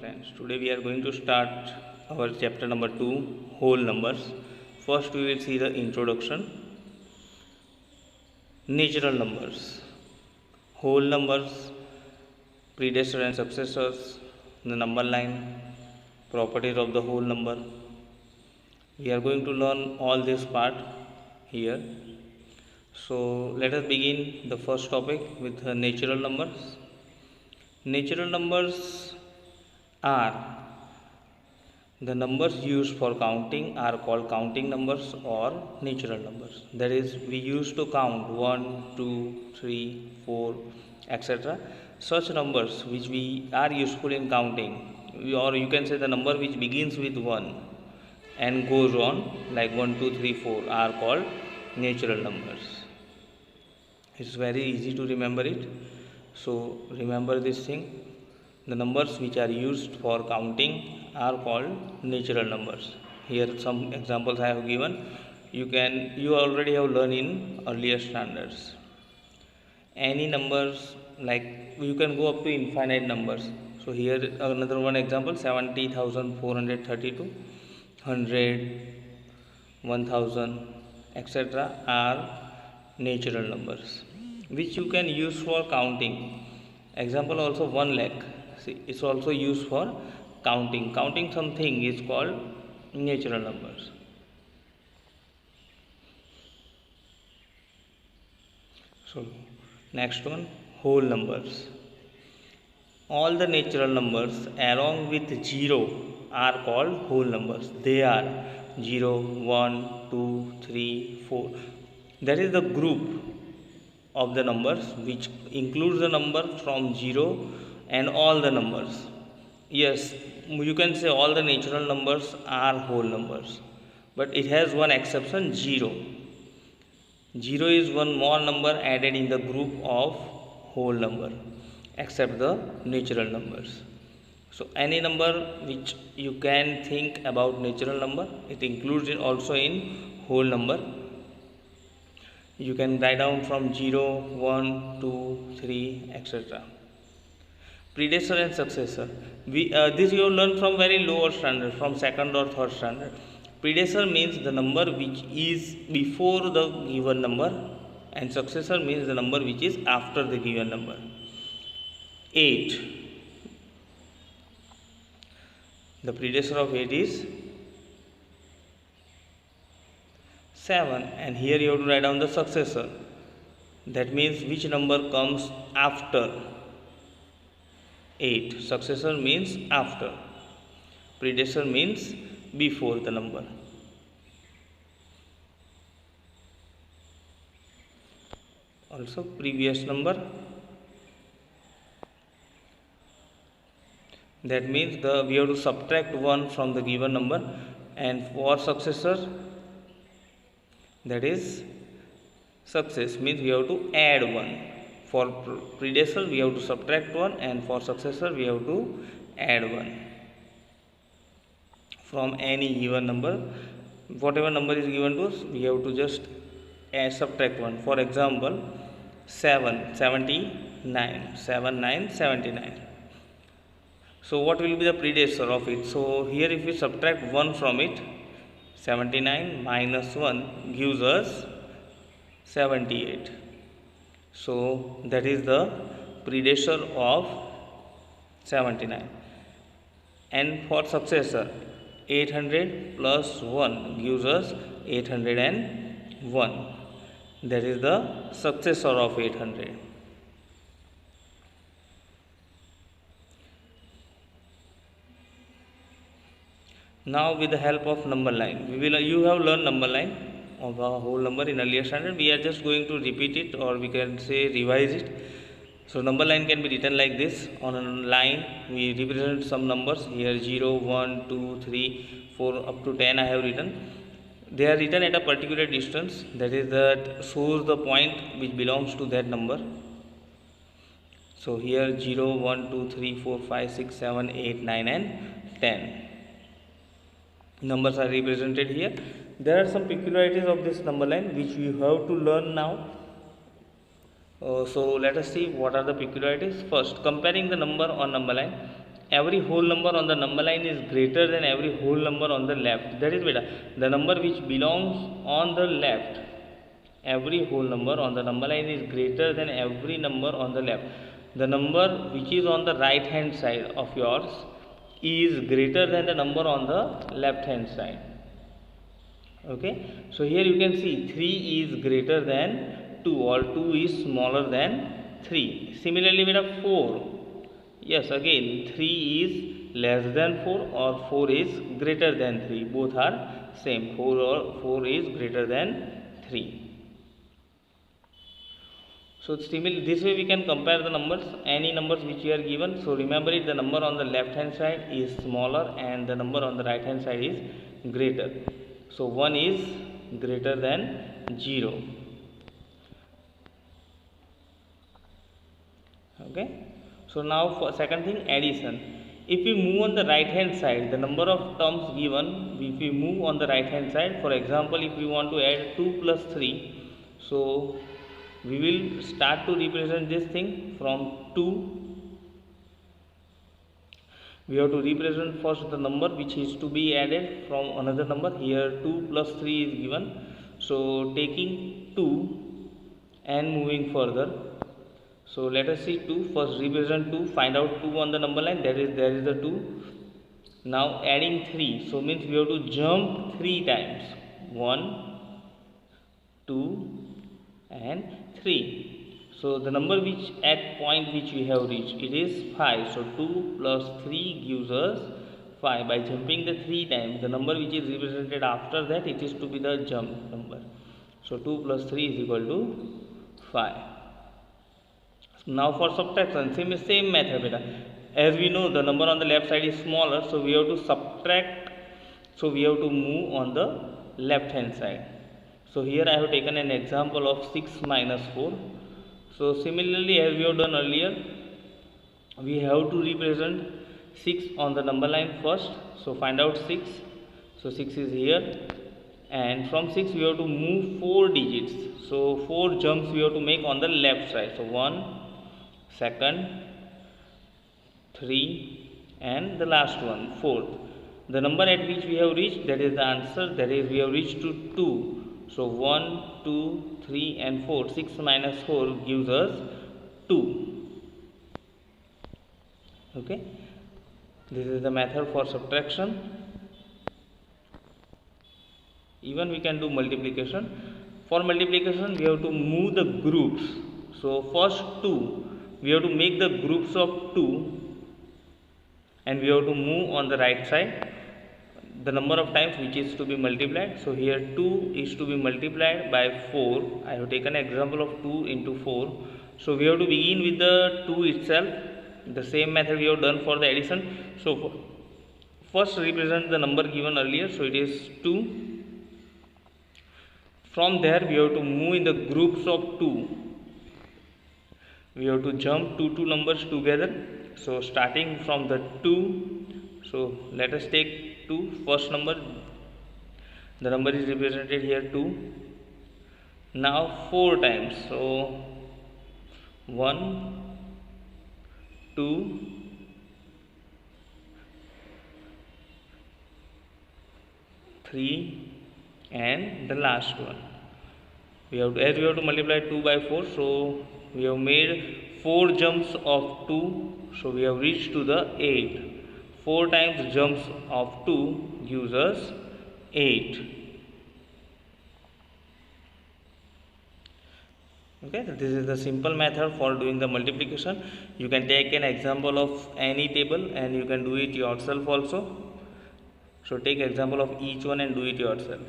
friends. Today we are going to start our chapter number 2, whole numbers. First we will see the introduction. Natural numbers, whole numbers, predecessor and successors, the number line, properties of the whole number. We are going to learn all this part here. So let us begin the first topic with the natural numbers. Natural numbers are the numbers used for counting are called counting numbers or natural numbers. That is, we used to count 1, 2, 3, 4, etc. Such numbers which we are useful in counting, or you can say the number which begins with 1 and goes on like 1, 2, 3, 4 are called natural numbers. It's very easy to remember it. So remember this thing. The numbers which are used for counting are called natural numbers. Here some examples I have given. You already have learned in earlier standards. Any numbers, like you can go up to infinite numbers. So here another one example, 70,432, 100, 1000, etc. are natural numbers which you can use for counting. Example also 1 lakh. See, it's also used for counting. Counting something is called natural numbers. So next one, whole numbers. All the natural numbers along with 0 are called whole numbers. They are 0, 1, 2, 3, 4. That is the group of the numbers which includes the number from 0 and all the numbers. Yes, you can say all the natural numbers are whole numbers, but it has one exception, 0. 0 is one more number added in the group of whole number except the natural numbers. So any number which you can think about natural number, it includes it also in whole number. You can write down from 0, 1, 2, 3, etc. Predecessor and successor. This you learn from very lower standard, from second or third standard. Predecessor means the number which is before the given number, and successor means the number which is after the given number. 8. The predecessor of 8 is 7, and here you have to write down the successor. That means which number comes after 8. Successor means after. Predecessor means before the number. Also previous number. That means we have to subtract 1 from the given number, and for successor, that is success means we have to add 1. For predecessor we have to subtract 1, and for successor we have to add 1 from any given number. Whatever number is given to us, we have to just subtract 1. For example, 79. So what will be the predecessor of it? So here if we subtract 1 from it, 79 minus 1 gives us 78. So that is the predecessor of 79. And for successor, 800 plus 1 gives us 801. That is the successor of 800. Now with the help of number line, you have learned number line of a whole number in earlier standard. We are just going to repeat it, or we can say revise it. So number line can be written like this. On a line we represent some numbers. Here 0, 1, 2, 3, 4 up to 10 I have written. They are written at a particular distance, that shows the point which belongs to that number. So here 0, 1, 2, 3, 4, 5, 6, 7, 8, 9 and 10 numbers are represented here. There are some peculiarities of this number line which we have to learn now. So let us see what are the peculiarities. First, comparing the number on number line. every whole number on the number line is greater than every whole number on the left. That is beta, the number which belongs on the left, every whole number on the number line is greater than every number on the left. The number which is on the right hand side of yours is greater than the number on the left hand side. Okay, so here you can see 3 is greater than 2 or 2 is smaller than 3. Similarly with a 4, yes, again 3 is less than 4 or 4 is greater than 3, both are same, 4 is greater than 3. So this way we can compare the numbers, any numbers which we are given. So remember it, the number on the left hand side is smaller and the number on the right hand side is greater. So 1 is greater than 0. Okay, so now for second thing, addition. If we move on the right hand side, the number of terms given, if we move on the right hand side, for example if we want to add 2 plus 3, so we will start to represent this thing from 2. We have to represent first the number which is to be added from another number. Here 2 plus 3 is given, so taking 2 and moving further. So let us see 2, first represent 2, find out 2 on the number line, there is the 2. Now adding 3, so means we have to jump 3 times, 1, 2 and 3. So the number which at point which we have reached, it is 5. So 2 plus 3 gives us 5. By jumping the 3 times, the number which is represented after that, it is to be the jump number. So 2 plus 3 is equal to 5. Now for subtraction, same method beta. As we know the number on the left side is smaller, so we have to subtract, so we have to move on the left hand side. So here I have taken an example of 6 minus 4. So similarly as we have done earlier, we have to represent 6 on the number line first. So find out 6. So 6 is here, and from 6 we have to move 4 digits. So 4 jumps we have to make on the left side. So 1, second, 3 and the last one, 4th. The number at which we have reached, that is the answer, that is we have reached to 2. So 1, 2, 3 and 4. 6 minus 4 gives us 2. Okay, this is the method for subtraction. Even we can do multiplication. For multiplication we have to move the groups. So first 2, we have to make the groups of 2 and we have to move on the right side the number of times which is to be multiplied. So here 2 is to be multiplied by 4. I have taken an example of 2 into 4. So we have to begin with the 2 itself. The same method we have done for the addition. So first represent the number given earlier. So it is 2. From there we have to move in the groups of 2. We have to jump 2 numbers together. So starting from the 2. So let us take 2, first number, the number is represented here 2. Now 4 times, so 1, 2, 3 and the last one. We have to, as we have to multiply 2 by 4, so we have made 4 jumps of 2, so we have reached to the 8. 4 times jumps of 2 gives us 8. Okay, this is the simple method for doing the multiplication. You can take an example of any table and you can do it yourself also. So take example of each one and do it yourself.